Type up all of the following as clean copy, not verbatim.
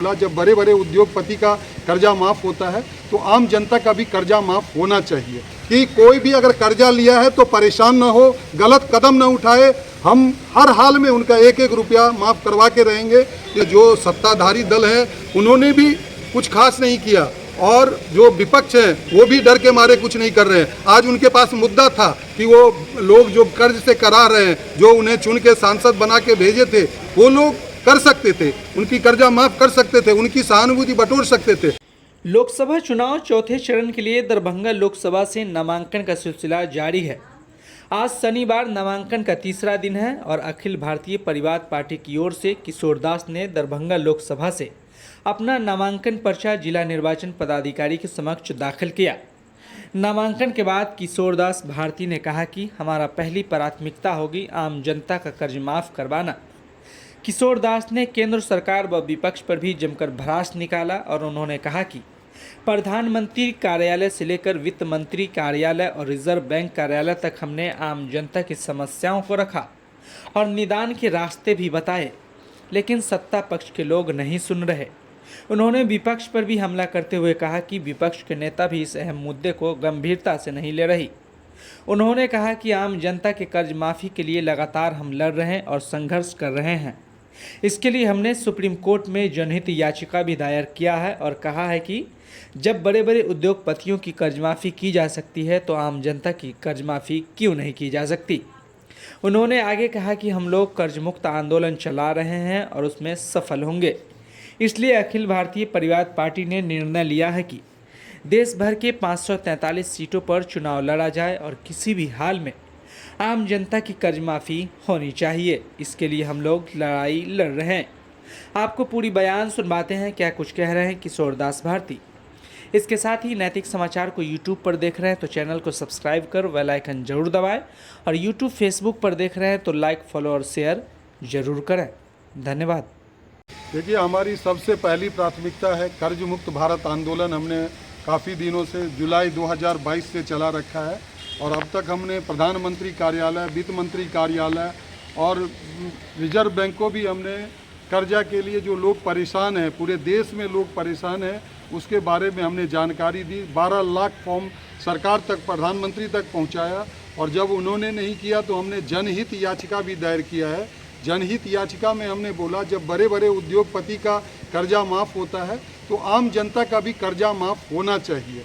जब बड़े बड़े उद्योगपति का कर्जा माफ होता है तो आम जनता का भी कर्जा माफ होना चाहिए। कि कोई भी अगर कर्जा लिया है तो परेशान ना हो, गलत कदम ना उठाए। हम हर हाल में उनका एक एक रुपया माफ करवा के रहेंगे। ये जो सत्ताधारी दल है उन्होंने भी कुछ खास नहीं किया और जो विपक्ष है वो भी डर के मारे कुछ नहीं कर रहे हैं। आज उनके पास मुद्दा था कि वो लोग जो कर्ज से करा रहे हैं, जो उन्हें चुन के सांसद बना के भेजे थे, वो लोग कर सकते थे, उनकी कर्जा माफ कर सकते थे, उनकी सहानुभूति बटोर सकते थे। लोकसभा चुनाव चौथे चरण के लिए दरभंगा लोकसभा से नामांकन का सिलसिला जारी है। आज शनिवार नामांकन का तीसरा दिन है और अखिल भारतीय परिवार पार्टी की ओर से किशोर दास ने दरभंगा लोकसभा से अपना नामांकन पर्चा जिला निर्वाचन पदाधिकारी के समक्ष दाखिल किया। नामांकन के बाद किशोर दास भारती ने कहा कि हमारा पहली प्राथमिकता होगी आम जनता का कर्ज माफ करवाना। किशोर दास ने केंद्र सरकार व विपक्ष पर भी जमकर भड़ास निकाला और उन्होंने कहा कि प्रधानमंत्री कार्यालय से लेकर वित्त मंत्री कार्यालय और रिजर्व बैंक कार्यालय तक हमने आम जनता की समस्याओं को रखा और निदान के रास्ते भी बताए, लेकिन सत्ता पक्ष के लोग नहीं सुन रहे। उन्होंने विपक्ष पर भी हमला करते हुए कहा कि विपक्ष के नेता भी इस अहम मुद्दे को गंभीरता से नहीं ले रही। उन्होंने कहा कि आम जनता के कर्ज माफ़ी के लिए लगातार हम लड़ रहे हैं और संघर्ष कर रहे हैं। इसके लिए हमने सुप्रीम कोर्ट में जनहित याचिका भी दायर किया है और कहा है कि जब बड़े बड़े उद्योगपतियों की कर्ज माफ़ी की जा सकती है तो आम जनता की कर्ज माफ़ी क्यों नहीं की जा सकती। उन्होंने आगे कहा कि हम लोग कर्ज मुक्त आंदोलन चला रहे हैं और उसमें सफल होंगे। इसलिए अखिल भारतीय परिवार पार्टी ने निर्णय लिया है कि देश भर के 543 सीटों पर चुनाव लड़ा जाए और किसी भी हाल में आम जनता की कर्ज माफ़ी होनी चाहिए। इसके लिए हम लोग लड़ाई लड़ रहे हैं। आपको पूरी बयान सुनवाते हैं क्या कुछ कह रहे हैं किशोर दास भारती। इसके साथ ही नैतिक समाचार को यूट्यूब पर देख रहे हैं तो चैनल को सब्सक्राइब कर बेल आइकन जरूर दबाएं और यूट्यूब फेसबुक पर देख रहे हैं तो लाइक फॉलो और शेयर जरूर करें। धन्यवाद। देखिए, हमारी सबसे पहली प्राथमिकता है कर्ज मुक्त भारत आंदोलन। हमने काफ़ी दिनों से जुलाई 2022 से चला रखा है और अब तक हमने प्रधानमंत्री कार्यालय, वित्त मंत्री कार्यालय और रिजर्व बैंक को भी हमने कर्जा के लिए जो लोग परेशान हैं, पूरे देश में लोग परेशान हैं, उसके बारे में हमने जानकारी दी। 12 लाख फॉर्म सरकार तक, प्रधानमंत्री तक पहुंचाया और जब उन्होंने नहीं किया तो हमने जनहित याचिका भी दायर किया है। जनहित याचिका में हमने बोला जब बड़े बड़े उद्योगपति का कर्जा माफ़ होता है तो आम जनता का भी कर्जा माफ़ होना चाहिए।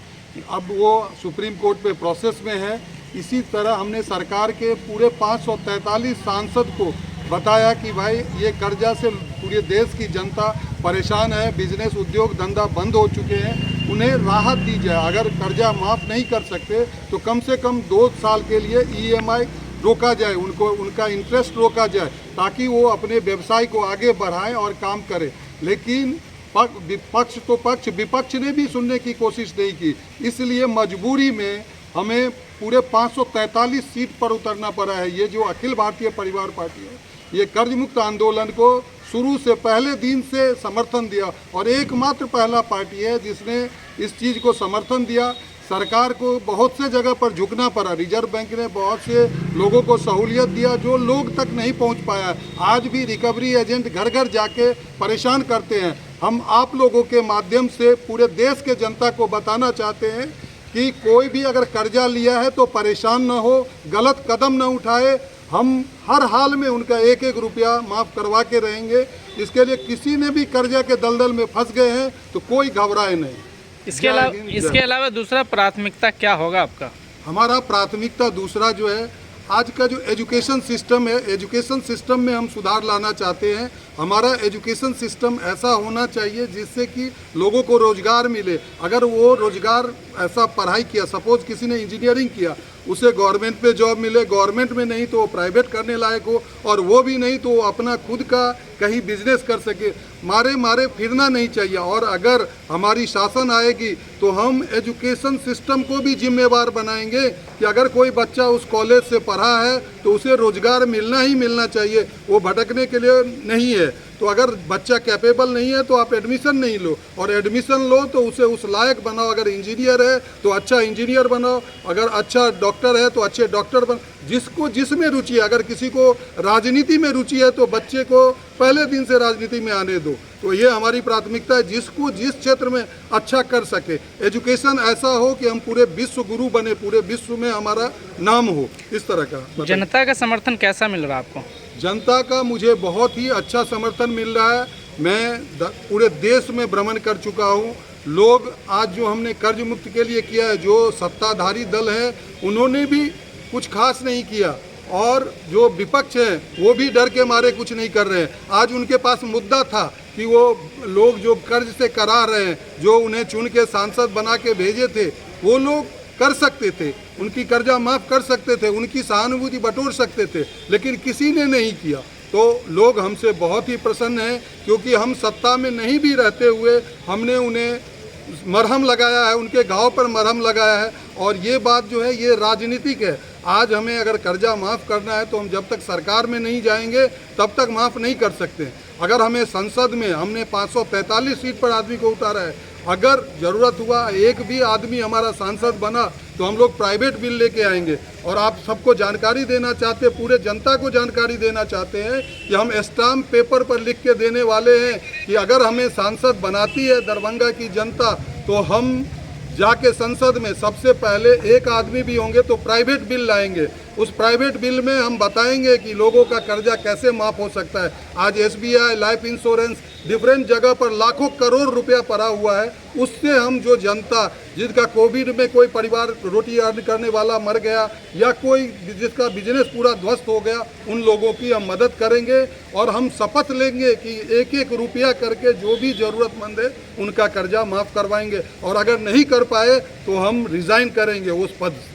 अब वो सुप्रीम कोर्ट पे प्रोसेस में है। इसी तरह हमने सरकार के पूरे 543 सांसद को बताया कि भाई ये कर्जा से पूरे देश की जनता परेशान है, बिजनेस उद्योग धंधा बंद हो चुके हैं, उन्हें राहत दी जाए। अगर कर्जा माफ़ नहीं कर सकते तो कम से कम 2 साल के लिए EMI रोका जाए, उनका इंटरेस्ट रोका जाए ताकि वो अपने व्यवसाय को आगे बढ़ाएं और काम करें। लेकिन पक्ष तो पक्ष, विपक्ष ने भी सुनने की कोशिश नहीं की। इसलिए मजबूरी में हमें पूरे 543 सीट पर उतरना पड़ा है। ये जो अखिल भारतीय परिवार पार्टी है, ये कर्ज मुक्त आंदोलन को शुरू से पहले दिन से समर्थन दिया और एकमात्र पहला पार्टी है जिसने इस चीज़ को समर्थन दिया। सरकार को बहुत से जगह पर झुकना पड़ा। रिजर्व बैंक ने बहुत से लोगों को सहूलियत दिया जो लोग तक नहीं पहुंच पाया। आज भी रिकवरी एजेंट घर घर जाके परेशान करते हैं। हम आप लोगों के माध्यम से पूरे देश के जनता को बताना चाहते हैं कि कोई भी अगर कर्जा लिया है तो परेशान न हो, गलत कदम न उठाए। हम हर हाल में उनका एक एक रुपया माफ़ करवा के रहेंगे। इसके लिए किसी ने भी कर्जा के दलदल में फंस गए हैं तो कोई घबराए नहीं। इसके अलावा दूसरा प्राथमिकता क्या होगा आपका? हमारा प्राथमिकता दूसरा जो है, आज का जो एजुकेशन सिस्टम है, एजुकेशन सिस्टम में हम सुधार लाना चाहते हैं। हमारा एजुकेशन सिस्टम ऐसा होना चाहिए जिससे कि लोगों को रोज़गार मिले। अगर वो रोज़गार ऐसा पढ़ाई किया, सपोज किसी ने इंजीनियरिंग किया, उसे गवर्नमेंट पे जॉब मिले, गवर्नमेंट में नहीं तो वो प्राइवेट करने लायक हो, और वो भी नहीं तो वो अपना खुद का कहीं बिजनेस कर सके। मारे फिरना नहीं चाहिए। और अगर हमारी शासन आएगी तो हम एजुकेशन सिस्टम को भी जिम्मेवार बनाएंगे कि अगर कोई बच्चा उस कॉलेज से पढ़ा है तो उसे रोज़गार मिलना ही मिलना चाहिए, वो भटकने के लिए नहीं है। तो अगर बच्चा कैपेबल नहीं है तो आप एडमिशन नहीं लो, और एडमिशन लो तो उसे उस लायक बनाओ। अगर इंजीनियर है तो अच्छा इंजीनियर बनाओ, अगर अच्छा डॉक्टर है तो अच्छे डॉक्टर बन, जिसको जिसमें रुचि है। अगर किसी को राजनीति में रुचि है तो बच्चे को पहले दिन से राजनीति में आने दो। तो ये हमारी प्राथमिकता है, जिसको जिस क्षेत्र में अच्छा कर सके। एजुकेशन ऐसा हो कि हम पूरे विश्व गुरु बने, पूरे विश्व में हमारा नाम हो, इस तरह का। जनता का समर्थन कैसा मिल रहा है आपको? जनता का मुझे बहुत ही अच्छा समर्थन मिल रहा है। मैं पूरे देश में भ्रमण कर चुका हूँ। लोग आज जो हमने कर्ज मुक्त के लिए किया है, जो सत्ताधारी दल है उन्होंने भी कुछ खास नहीं किया, और जो विपक्ष है वो भी डर के मारे कुछ नहीं कर रहे हैं। आज उनके पास मुद्दा था कि वो लोग जो कर्ज से करा रहे हैं, जो उन्हें चुन के सांसद बना के भेजे थे, वो लोग कर सकते थे, उनकी कर्जा माफ़ कर सकते थे, उनकी सहानुभूति बटोर सकते थे, लेकिन किसी ने नहीं किया। तो लोग हमसे बहुत ही प्रसन्न हैं, क्योंकि हम सत्ता में नहीं भी रहते हुए हमने उन्हें मरहम लगाया है, उनके घाव पर मरहम लगाया है। और ये बात जो है ये राजनीतिक है। आज हमें अगर कर्जा माफ़ करना है तो हम जब तक सरकार में नहीं जाएंगे तब तक माफ़ नहीं कर सकते। अगर हमें संसद में हमने 545 सीट पर आदमी को उतारा है, अगर ज़रूरत हुआ एक भी आदमी हमारा सांसद बना तो हम लोग प्राइवेट बिल लेके आएंगे। और आप सबको जानकारी देना चाहते हैं, पूरे जनता को जानकारी देना चाहते हैं कि हम स्टाम्प पेपर पर लिख के देने वाले हैं कि अगर हमें सांसद बनाती है दरभंगा की जनता, तो हम जाके संसद में सबसे पहले एक आदमी भी होंगे तो प्राइवेट बिल लाएंगे। उस प्राइवेट बिल में हम बताएंगे कि लोगों का कर्जा कैसे माफ़ हो सकता है। आज SBI, लाइफ इंश्योरेंस, डिफरेंट जगह पर लाखों करोड़ रुपया पड़ा हुआ है, उससे हम जो जनता जिसका कोविड में कोई परिवार रोटी अर्न करने वाला मर गया, या कोई जिसका बिजनेस पूरा ध्वस्त हो गया, उन लोगों की हम मदद करेंगे। और हम शपथ लेंगे कि एक एक रुपया करके जो भी ज़रूरतमंद है उनका कर्जा माफ़ करवाएंगे, और अगर नहीं कर पाए तो हम रिज़ाइन करेंगे उस पद से।